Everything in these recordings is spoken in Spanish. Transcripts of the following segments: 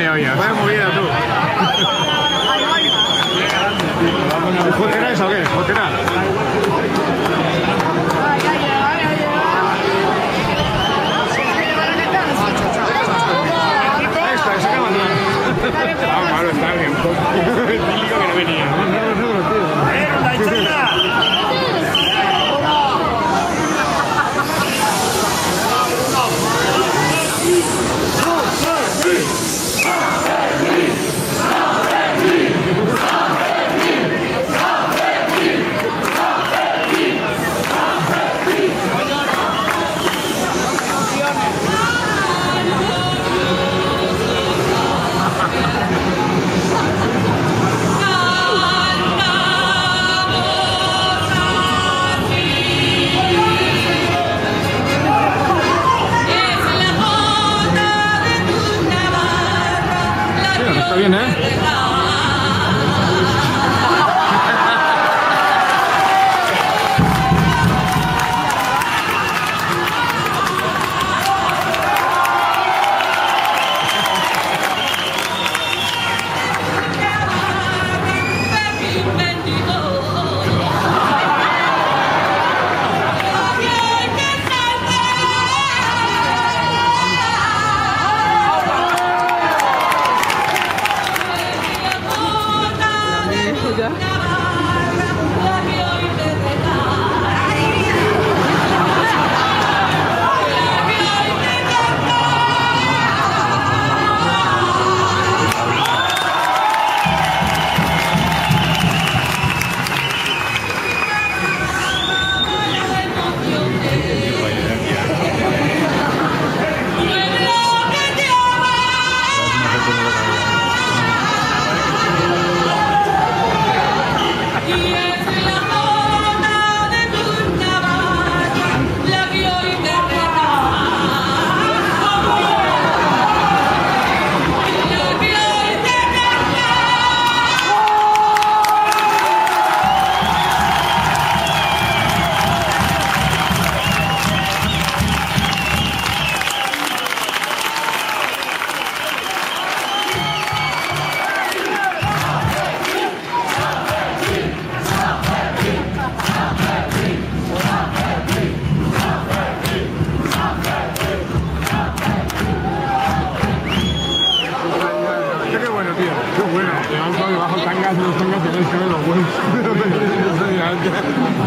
de olla. Vaya movida tú. ¿Jotera eso o qué? ¿Jotera? Esta, esa cama no. Malo, está bien. El tílico que no venía. Está bien, ¿eh?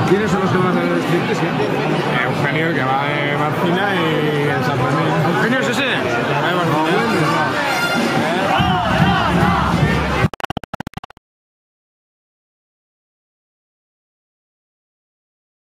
¿Quiénes son los que van a hacer el striptease? Eugenio, que va de Marcina, y